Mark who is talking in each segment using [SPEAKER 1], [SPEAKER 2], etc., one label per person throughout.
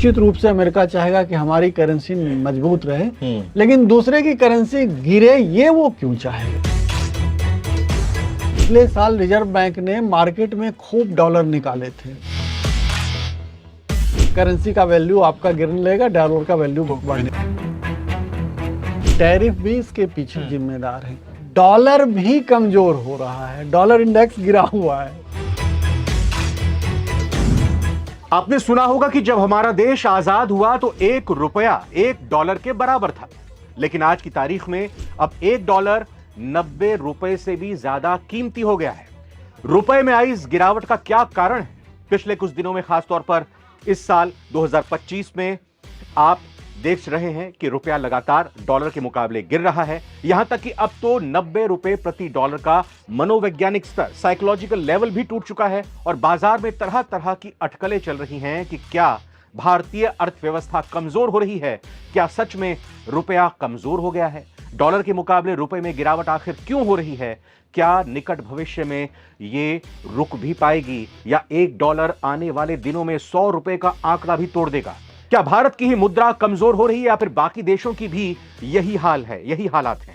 [SPEAKER 1] निश्चित रूप से अमेरिका चाहेगा कि हमारी करेंसी मजबूत रहे, लेकिन दूसरे की करेंसी गिरे ये वो क्यों चाहेगा? पिछले साल रिजर्व बैंक ने मार्केट में खूब डॉलर निकाले थे। करेंसी का वैल्यू आपका गिरने लगेगा, डॉलर का वैल्यू बढ़ने। टैरिफ भी इसके पीछे जिम्मेदार है। डॉलर भी कमजोर हो रहा है, डॉलर इंडेक्स गिरा हुआ है।
[SPEAKER 2] आपने सुना होगा कि जब हमारा देश आजाद हुआ तो 1 रुपया 1 डॉलर के बराबर था, लेकिन आज की तारीख में अब 1 डॉलर 90 रुपए से भी ज्यादा कीमती हो गया है। रुपए में आई इस गिरावट का क्या कारण है? पिछले कुछ दिनों में, खासतौर पर इस साल 2025 में आप देख रहे हैं कि रुपया लगातार डॉलर के मुकाबले गिर रहा है। यहां तक कि अब तो 90 रुपए प्रति डॉलर का मनोवैज्ञानिक स्तर, साइकोलॉजिकल लेवल भी टूट चुका है और बाजार में तरह तरह की अटकलें चल रही हैं कि क्या भारतीय अर्थव्यवस्था कमजोर हो रही है? क्या सच में रुपया कमजोर हो गया है? डॉलर के मुकाबले रुपए में गिरावट आखिर क्यों हो रही है? क्या निकट भविष्य में ये रुक भी पाएगी या 1 डॉलर आने वाले दिनों में 100 रुपए का आंकड़ा भी तोड़ देगा? क्या भारत की ही मुद्रा कमजोर हो रही है या फिर बाकी देशों की भी यही हाल है, यही हालात हैं?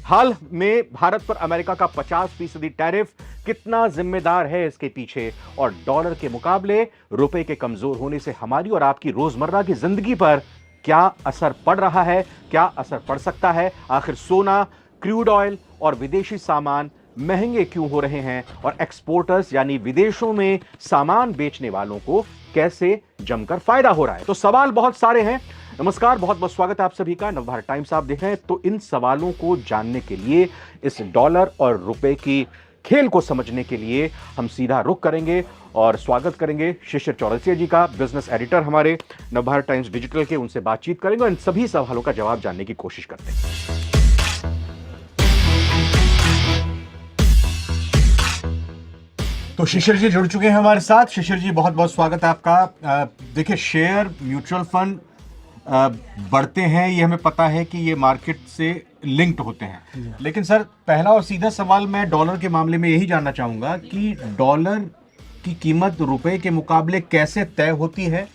[SPEAKER 2] हाल में भारत पर अमेरिका का 50% टैरिफ कितना जिम्मेदार है इसके पीछे? और डॉलर के मुकाबले रुपए के कमजोर होने से हमारी और आपकी रोजमर्रा की जिंदगी पर क्या असर पड़ रहा है, क्या असर पड़ सकता है? आखिर सोना, क्रूड ऑयल और विदेशी सामान महंगे क्यों हो रहे हैं और एक्सपोर्टर्स यानी विदेशों में सामान बेचने वालों को कैसे जमकर फायदा हो रहा है? तो सवाल बहुत सारे हैं। नमस्कार, बहुत बहुत स्वागत है आप सभी का। नवभारत टाइम्स आप देख रहे हैं। तो इन सवालों को जानने के लिए, इस डॉलर और रुपए की खेल को समझने के लिए हम सीधा रुख करेंगे और स्वागत करेंगे शिशिर चौरसिया जी का, बिजनेस एडिटर हमारे नवभारत टाइम्स डिजिटल के। उनसे बातचीत करेंगे और इन सभी सवालों का जवाब जानने की कोशिश करते हैं। तो शिशिर जी जुड़ चुके हैं हमारे साथ। शिशिर जी, बहुत बहुत स्वागत है आपका। देखिए, शेयर, म्यूचुअल फंड बढ़ते हैं, ये हमें पता है कि ये मार्केट से लिंक्ड होते हैं, लेकिन सर, पहला और सीधा सवाल मैं डॉलर के मामले में यही जानना चाहूंगा कि डॉलर की कीमत रुपए के मुकाबले कैसे तय होती है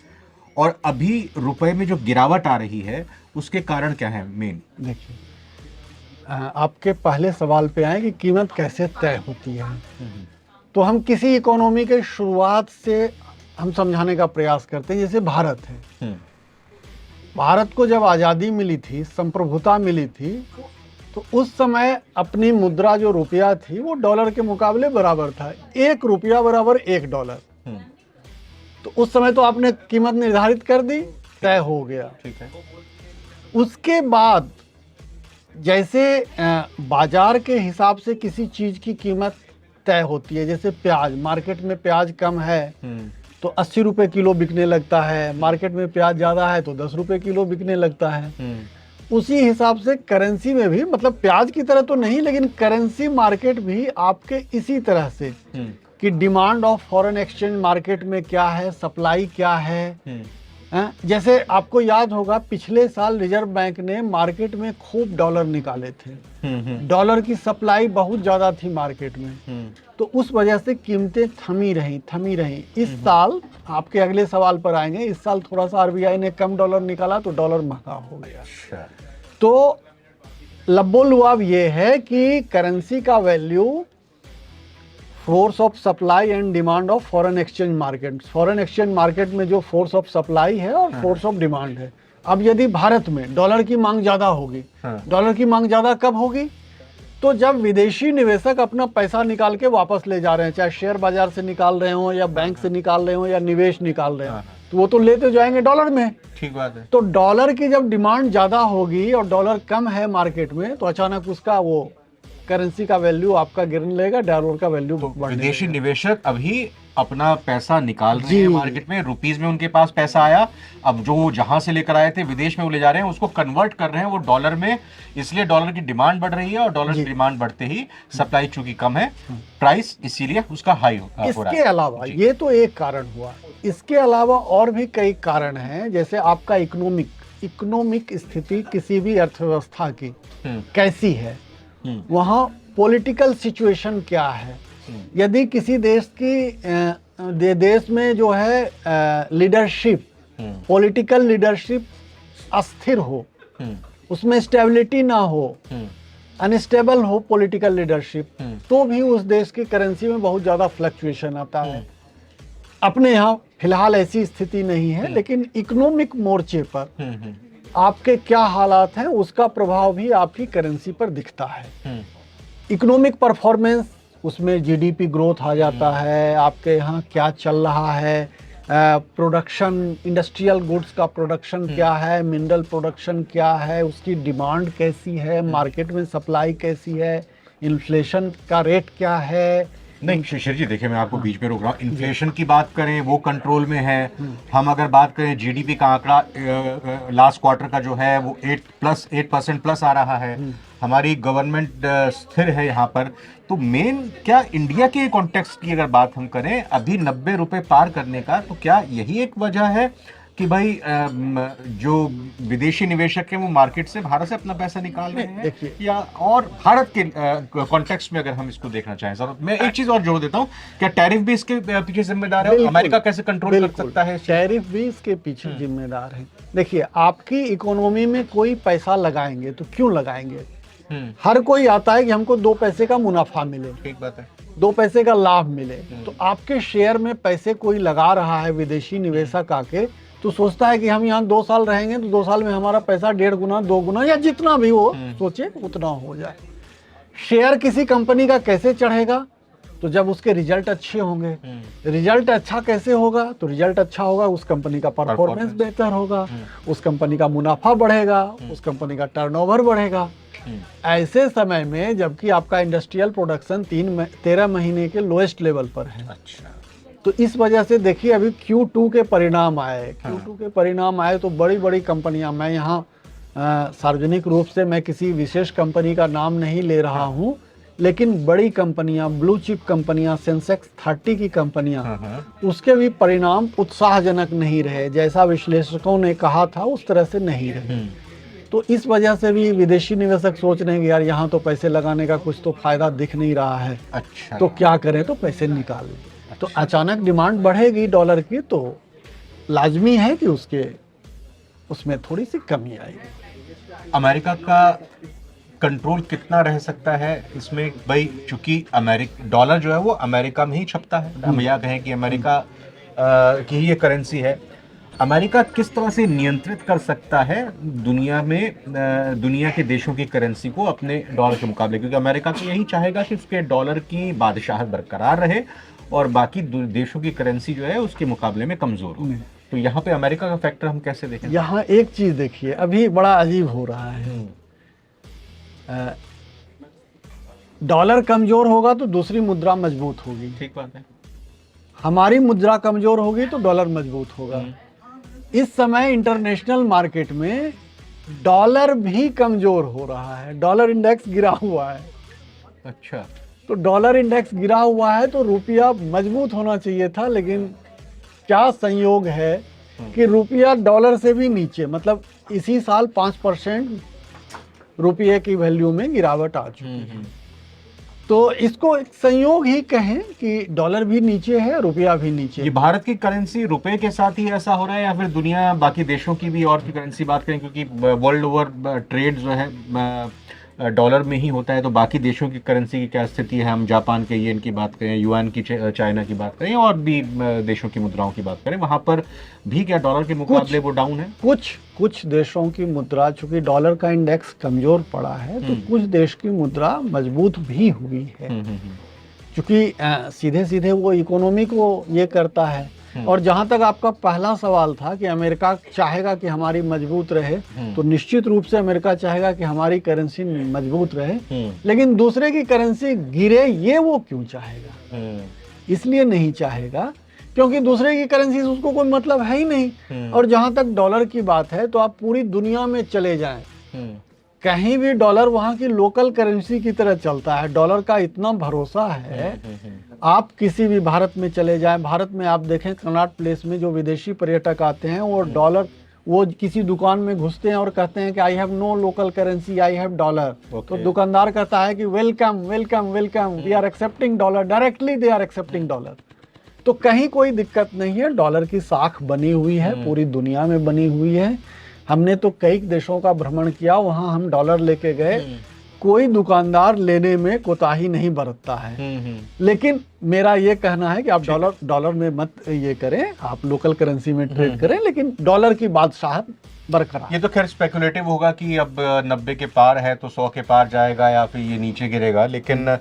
[SPEAKER 2] और अभी रुपए में जो गिरावट आ रही है उसके कारण क्या है मेन?
[SPEAKER 1] देखिए, आपके पहले सवाल पे आए कि कीमत कैसे तय होती है, तो हम किसी इकोनॉमी के शुरुआत से हम समझाने का प्रयास करते हैं। जैसे भारत है, भारत को जब आज़ादी मिली थी, संप्रभुता मिली थी, तो उस समय अपनी मुद्रा जो रुपया थी वो डॉलर के मुकाबले बराबर था। 1 रुपया बराबर 1 डॉलर। तो उस समय तो आपने कीमत निर्धारित कर दी, तय हो गया।
[SPEAKER 2] ठीक है।
[SPEAKER 1] उसके बाद जैसे बाजार के हिसाब से किसी चीज की कीमत तय होती है, जैसे प्याज, मार्केट में प्याज कम है तो 80 रुपए किलो बिकने लगता है, मार्केट में प्याज ज्यादा है तो 10 रुपए किलो बिकने लगता है। उसी हिसाब से करेंसी में भी, मतलब प्याज की तरह तो नहीं, लेकिन करेंसी मार्केट भी आपके इसी तरह से कि demand of foreign exchange market में क्या है, सप्लाई क्या है। जैसे आपको याद होगा, पिछले साल रिजर्व बैंक ने मार्केट में खूब डॉलर निकाले थे। डॉलर की सप्लाई बहुत ज्यादा थी मार्केट में, तो उस वजह से कीमतें थमी रही। इस साल, आपके अगले सवाल पर आएंगे, इस साल थोड़ा सा आरबीआई ने कम डॉलर निकाला तो डॉलर महंगा हो गया। तो लबोलुआब ये है कि करेंसी का value force of supply and demand of foreign exchange market. Foreign exchange market में जो फोर्स ऑफ सप्लाई है और फोर्स ऑफ डिमांड है। अब यदि भारत में डॉलर की मांग ज्यादा होगी, डॉलर की मांग ज्यादा कब होगी? तो जब विदेशी निवेशक अपना पैसा निकाल के वापस ले जा रहे हैं, चाहे शेयर बाजार से निकाल रहे हो या बैंक से निकाल रहे हो या निवेश निकाल रहे हो, तो वो तो लेते जाएंगे डॉलर में।
[SPEAKER 2] ठीक बात है। तो
[SPEAKER 1] डॉलर की जब डिमांड ज्यादा होगी और डॉलर कम है मार्केट में, तो अचानक उसका वो करेंसी का वैल्यू आपका गिरने लगेगा, डॉलर का वैल्यू बढ़ने
[SPEAKER 2] विदेशी
[SPEAKER 1] लगेगा।
[SPEAKER 2] निवेशक अभी अपना पैसा निकाल रहे हैं मार्केट में, रुपीस में उनके पास पैसा आया, अब जो जहां से लेकर आए थे विदेश में वो ले जा रहे हैं, उसको कन्वर्ट कर रहे हैं वो डॉलर में, इसलिए डॉलर की डिमांड बढ़ रही है और डॉलर की डिमांड बढ़ते ही सप्लाई चूंकि कम है, प्राइस इसीलिए उसका हाई हो रहा है।
[SPEAKER 1] इसके अलावा ये तो एक कारण हुआ, इसके अलावा और भी कई कारण हैं। जैसे आपका इकोनॉमिक स्थिति किसी भी अर्थव्यवस्था की कैसी है, वहाँ पॉलिटिकल सिचुएशन क्या है। यदि किसी देश की देश में जो है लीडरशिप पॉलिटिकल लीडरशिप अस्थिर हो, उसमें स्टेबिलिटी ना हो, अनस्टेबल हो पॉलिटिकल लीडरशिप, तो भी उस देश की करेंसी में बहुत ज़्यादा फ्लक्चुएशन आता है। अपने यहाँ फिलहाल ऐसी स्थिति नहीं है, लेकिन इकोनॉमिक मोर्चे पर आपके क्या हालात हैं उसका प्रभाव भी आपकी करेंसी पर दिखता है। इकोनॉमिक परफॉर्मेंस, उसमें जीडीपी ग्रोथ आ जाता है, आपके यहाँ क्या चल रहा है, प्रोडक्शन, इंडस्ट्रियल गुड्स का प्रोडक्शन क्या है, मिनरल प्रोडक्शन क्या है, उसकी डिमांड कैसी है, मार्केट में सप्लाई कैसी है, इन्फ्लेशन का रेट क्या है।
[SPEAKER 2] नहीं शिशिर जी, देखिए मैं आपको बीच में रोक रहा हूँ। इन्फ्लेशन की बात करें वो कंट्रोल में है। हम अगर बात करें जीडीपी का आंकड़ा लास्ट क्वार्टर का जो है वो 8% प्लस आ रहा है। हमारी गवर्नमेंट स्थिर है यहाँ पर। तो मेन क्या इंडिया के कॉन्टेक्स्ट की अगर बात हम करें अभी 90 रुपए पार करने का, तो क्या यही एक वजह है कि भाई जो विदेशी निवेशक हैं वो मार्केट से, भारत से अपना पैसा निकाल रहे हैं, या और भारत के कॉन्टेक्स्ट में अगर हम इसको देखना चाहें सर? मैं एक चीज और जोड़ देता हूँ, क्या टैरिफ भी इसके पीछे जिम्मेदार है? अमेरिका कैसे कंट्रोल कर सकता है?
[SPEAKER 1] टैरिफ भी इसके पीछे जिम्मेदार है। देखिए, आपकी इकोनॉमी में कोई पैसा लगाएंगे तो क्यों लगाएंगे? हर कोई आता है कि हमको 2 पैसे का मुनाफा मिले,
[SPEAKER 2] ठीक बात है,
[SPEAKER 1] 2 पैसे का लाभ मिले। तो आपके शेयर में पैसे कोई लगा रहा है, विदेशी निवेशक आके, तो सोचता है कि हम यहाँ 2 साल रहेंगे तो 2 साल में हमारा पैसा 1.5 गुना 2 गुना या जितना भी हो सोचे उतना हो जाए। शेयर किसी कंपनी का कैसे चढ़ेगा? तो जब उसके रिजल्ट अच्छे होंगे। रिजल्ट अच्छा कैसे होगा? तो रिजल्ट अच्छा होगा, उस कंपनी का परफॉर्मेंस बेहतर होगा, उस कंपनी का मुनाफा बढ़ेगा, उस कंपनी का टर्नओवर बढ़ेगा। ऐसे समय में जबकि आपका इंडस्ट्रियल प्रोडक्शन 13 महीने के लोएस्ट लेवल पर है।
[SPEAKER 2] अच्छा,
[SPEAKER 1] तो इस वजह से देखिए अभी Q2 के परिणाम आए। Q2 के परिणाम आए तो बड़ी बड़ी कंपनियां, मैं यहाँ सार्वजनिक रूप से मैं किसी विशेष कंपनी का नाम नहीं ले रहा हूँ, लेकिन बड़ी कंपनियां, ब्लू चिप कंपनियां, सेंसेक्स 30 की कंपनियां, उसके भी परिणाम उत्साहजनक नहीं रहे। जैसा विश्लेषकों ने कहा था उस तरह से नहीं रहे। तो इस वजह से भी विदेशी निवेशक सोच रहे हैं कि यार यहाँ तो पैसे लगाने का कुछ तो फायदा दिख नहीं रहा है।
[SPEAKER 2] अच्छा,
[SPEAKER 1] तो क्या करें, तो पैसे निकाल लें। तो अचानक डिमांड बढ़ेगी डॉलर की, तो लाजमी है कि उसमें थोड़ी सी कमी आएगी।
[SPEAKER 2] अमेरिका का कंट्रोल कितना रह सकता है इसमें? भाई चूंकि डॉलर जो है वो अमेरिका में ही छपता है, हम या कहें कि अमेरिका की ही ये करेंसी है। अमेरिका किस तरह से नियंत्रित कर सकता है दुनिया में दुनिया के देशों की करेंसी को अपने डॉलर के मुकाबले? क्योंकि अमेरिका तो यही चाहेगा कि उसके डॉलर की बादशाहत बरकरार रहे और बाकी देशों की करेंसी जो है उसके मुकाबले में कमजोर हो। तो यहाँ पे अमेरिका का फैक्टर हम कैसे देखें?
[SPEAKER 1] यहाँ एक चीज देखिए, अभी बड़ा अजीब हो रहा है। डॉलर कमजोर होगा तो दूसरी मुद्रा मजबूत होगी।
[SPEAKER 2] ठीक बात है।
[SPEAKER 1] हमारी मुद्रा कमजोर होगी तो डॉलर मजबूत होगा। इस समय इंटरनेशनल मार्केट में डॉलर भी कमजोर हो रहा है, डॉलर इंडेक्स गिरा हुआ है।
[SPEAKER 2] अच्छा,
[SPEAKER 1] तो डॉलर इंडेक्स गिरा हुआ है तो रुपया मजबूत होना चाहिए था, लेकिन क्या संयोग है कि रुपया डॉलर से भी नीचे, मतलब इसी साल 5% रुपये की वैल्यू में गिरावट आ चुकी है। तो इसको एक संयोग ही कहें कि डॉलर भी नीचे है, रुपया भी नीचे।
[SPEAKER 2] ये भारत की करेंसी रुपए के साथ ही ऐसा हो रहा है या फिर दुनिया बाकी देशों की भी और की करेंसी बात करें? क्योंकि वर्ल्ड ओवर ट्रेड जो है डॉलर में ही होता है, तो बाकी देशों की करेंसी की क्या स्थिति है? हम जापान के येन की बात करें, युआन की, चाइना की बात करें, और भी देशों की मुद्राओं की बात करें, वहां पर भी क्या डॉलर के मुकाबले वो डाउन है?
[SPEAKER 1] कुछ देशों की मुद्रा, चूंकि डॉलर का इंडेक्स कमजोर पड़ा है तो कुछ देश की मुद्रा मजबूत भी हुई है, क्योंकि सीधे सीधे वो इकोनॉमी को ये करता है। और जहां तक आपका पहला सवाल था कि अमेरिका चाहेगा कि हमारी मजबूत रहे, तो निश्चित रूप से अमेरिका चाहेगा कि हमारी करेंसी मजबूत रहे, लेकिन दूसरे की करेंसी गिरे ये वो क्यों चाहेगा? इसलिए नहीं चाहेगा क्योंकि दूसरे की करेंसी से उसको कोई मतलब है ही नहीं। और जहां तक डॉलर की बात है तो आप पूरी दुनिया में चले जाएं, कहीं भी डॉलर वहां की लोकल करेंसी की तरह चलता है। डॉलर का इतना भरोसा है, आप किसी भी भारत में चले जाएं, भारत में आप देखें कनॉट प्लेस में जो विदेशी पर्यटक आते हैं वो डॉलर, वो किसी दुकान में घुसते हैं और कहते हैं कि I have no local currency, I have dollar. तो दुकानदार कहता है कि welcome welcome welcome, we are accepting dollar, directly they are accepting dollar. तो कहीं कोई दिक्कत नहीं है। डॉलर की साख बनी हुई है, पूरी दुनिया में बनी हुई है। हमने तो कई देशों का भ्रमण किया, वहां हम डॉलर लेके गए, कोई दुकानदार लेने में कोताही नहीं बरतता है। लेकिन मेरा ये कहना है कि आप डॉलर में मत ये करें, आप लोकल करेंसी में ट्रेड करें, लेकिन डॉलर की बादशाहत बरकरार।
[SPEAKER 2] ये तो खैर स्पेकुलेटिव होगा कि अब 90 के पार है तो 100 के पार जाएगा या फिर ये नीचे गिरेगा, लेकिन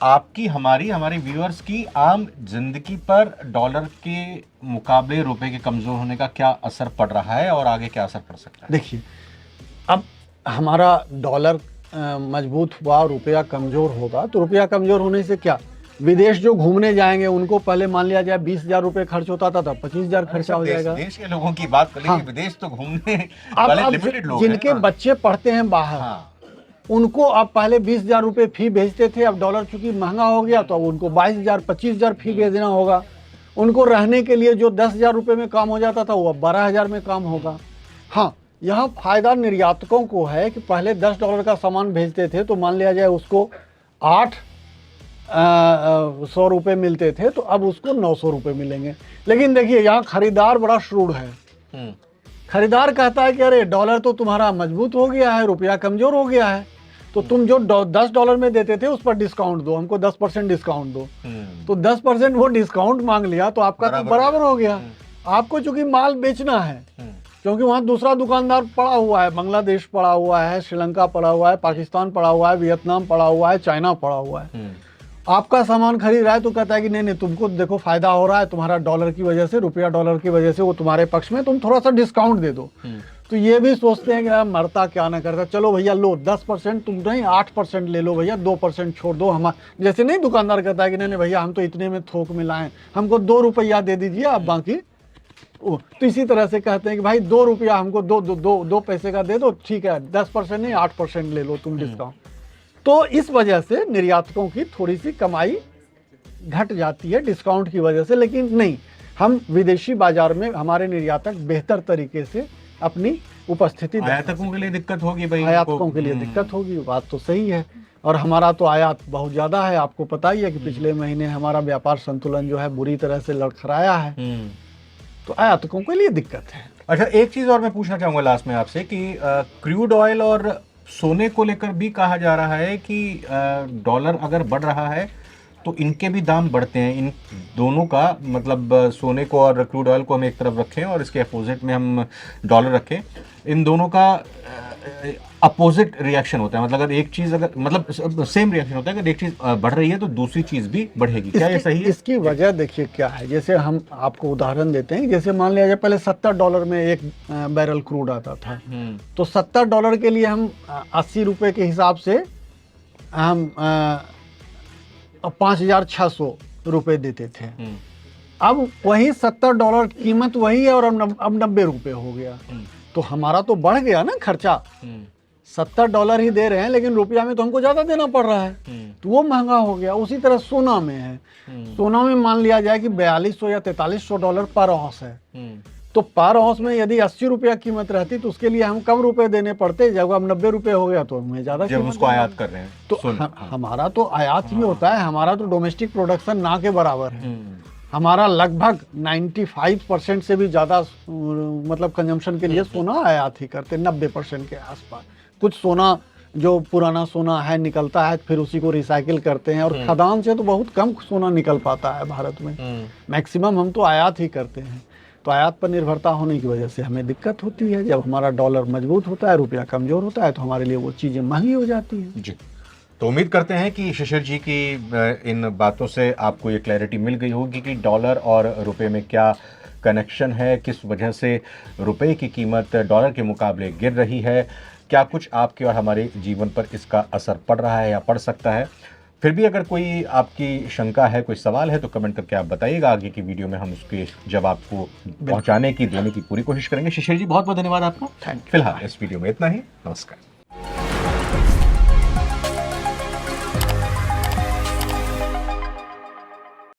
[SPEAKER 2] आपकी हमारे व्यूअर्स की आम जिंदगी पर डॉलर के मुकाबले रुपए के कमजोर होने का क्या असर पड़ रहा है और आगे क्या असर पड़ सकता है?
[SPEAKER 1] देखिए, अब हमारा डॉलर मजबूत हुआ, रुपया कमजोर होगा, तो रुपया कमजोर होने से क्या, विदेश जो घूमने जाएंगे उनको पहले मान लिया जाए 20,000 रुपए खर्च होता था, 25,000 खर्चा हो जाएगा।
[SPEAKER 2] देश के लोगों की बात करें, हाँ। विदेश तो घूमने वाले लिमिटेड लोग हैं।
[SPEAKER 1] जिनके बच्चे पढ़ते हैं बाहर, हाँ। उनको अब पहले 20,000 रुपए फी भेजते थे, अब डॉलर चूंकि महंगा हो गया तो अब उनको 22,000 25,000 फी भेजना होगा। उनको रहने के लिए जो 10,000 रुपए में काम हो जाता था वो अब 12,000 में काम होगा। हाँ, यहाँ फायदा निर्यातकों को है कि पहले $10 का सामान भेजते थे तो मान लिया जाए उसको 800 रुपये मिलते थे, तो अब उसको 900 रुपये मिलेंगे। लेकिन देखिए, यहाँ खरीदार बड़ा श्रूड है। खरीदार कहता है कि अरे डॉलर तो तुम्हारा मजबूत हो गया है, रुपया कमजोर हो गया है, तो तुम जो $10 में देते थे उस पर डिस्काउंट दो, हमको 10% डिस्काउंट दो। तो 10% वो डिस्काउंट मांग लिया तो आपका तो बराबर हो गया। आपको चूंकि माल बेचना है, क्योंकि वहाँ दूसरा दुकानदार पड़ा हुआ है, बांग्लादेश पड़ा हुआ है, श्रीलंका पड़ा हुआ है, पाकिस्तान पड़ा हुआ है, वियतनाम पड़ा हुआ है, चाइना पड़ा हुआ है। आपका सामान खरीद रहा है तो कहता है कि नहीं तुमको देखो फायदा हो रहा है, तुम्हारा डॉलर की वजह से, रुपया डॉलर की वजह से वो तुम्हारे पक्ष में, तुम थोड़ा सा डिस्काउंट दे दो। तो ये भी सोचते हैं कि यार मरता क्या ना करता, चलो भैया लो 10%, तुम नहीं 8% ले लो भैया, 2% छोड़ दो। हम जैसे नहीं दुकानदार कहता है कि नहीं भैया हम तो इतने में थोक में लाए, हमको 2 रुपया दे दीजिए आप, बाकी तो इसी तरह से कहते हैं कि भाई 2 रुपया हमको दो पैसे का दे दो, ठीक है 10% नहीं 8% ले लो तुम डिस्काउंट। तो इस वजह से निर्यातकों की थोड़ी सी कमाई घट जाती है डिस्काउंट की वजह से। लेकिन नहीं, हम विदेशी बाजार में हमारे निर्यातक बेहतर तरीके से अपनी उपस्थिति,
[SPEAKER 2] आयातकों के लिए दिक्कत होगी भाई,
[SPEAKER 1] आयातकों के लिए दिक्कत होगी, बात तो सही है। और हमारा तो आयात बहुत ज्यादा है, आपको पता ही है कि पिछले महीने हमारा व्यापार संतुलन जो है बुरी तरह से लड़खड़ाया है, तो आयातकों के लिए दिक्कत है।
[SPEAKER 2] अच्छा, एक चीज और मैं पूछना चाहूंगा लास्ट में आपसे कि क्रूड ऑयल और सोने को लेकर भी कहा जा रहा है कि डॉलर अगर बढ़ रहा है तो इनके भी दाम बढ़ते हैं। इन दोनों का मतलब सोने को और क्रूड ऑयल को हम एक तरफ रखें और इसके अपोजिट में हम डॉलर रखें, इन दोनों का अपोजिट रिएक्शन होता है। मतलब अगर एक चीज मतलब सेम रिएक्शन होता है, अगर एक चीज बढ़ रही है तो दूसरी चीज भी बढ़ेगी। क्या ये सही है?
[SPEAKER 1] इसकी वजह देखिए क्या है, जैसे हम आपको उदाहरण देते हैं, जैसे मान लिया जाए पहले $70 में एक बैरल क्रूड आता था, तो $70 के लिए हम 80 रुपए के हिसाब से हम 5,600 रुपए देते थे। अब वही $70 कीमत वही है और अब 90 रुपए हो गया, तो हमारा तो बढ़ गया ना खर्चा। $70 ही दे रहे हैं लेकिन रुपया में तो हमको ज्यादा देना पड़ रहा है, तो वो महंगा हो गया। उसी तरह सोना में है, सोना में मान लिया जाए कि $4200 या $4300 पर औंस है, तो पर औंस में यदि 80 रुपया कीमत रहती तो उसके लिए हम कम रुपए देने पड़ते, जब अब 90 रुपए हो गया तो हमें ज्यादा,
[SPEAKER 2] जब उसको आयात कर रहे हैं
[SPEAKER 1] तो हमारा तो आयात ही होता है, हमारा तो डोमेस्टिक प्रोडक्शन ना के बराबर है। हमारा लगभग 95% से भी ज्यादा मतलब कंजम्पशन के लिए सोना आयात ही करते, 90% के आसपास। कुछ सोना जो पुराना सोना है निकलता है, फिर उसी को रिसाइकिल करते हैं, और खदान से तो बहुत कम सोना निकल पाता है भारत में, मैक्सिमम हम तो आयात ही करते हैं। तो आयात पर निर्भरता होने की वजह से हमें दिक्कत होती है। जब हमारा डॉलर मजबूत होता है, रुपया कमजोर होता है, तो हमारे लिए वो चीज़ें महंगी हो जाती हैं।
[SPEAKER 2] जी, तो उम्मीद करते हैं कि शिशिर जी की इन बातों से आपको ये क्लैरिटी मिल गई होगी कि डॉलर और रुपए में क्या कनेक्शन है, किस वजह से रुपए की कीमत डॉलर के मुकाबले गिर रही है, क्या कुछ आपके और हमारे जीवन पर इसका असर पड़ रहा है या पड़ सकता है। फिर भी अगर कोई आपकी शंका है, कोई सवाल है, तो कमेंट करके आप बताइएगा। आगे की वीडियो में हम उसके जवाब को पहुंचाने की, देने की पूरी कोशिश करेंगे। शिशिर जी बहुत बहुत धन्यवाद आपका। फिलहाल इस वीडियो में इतना ही, नमस्कार।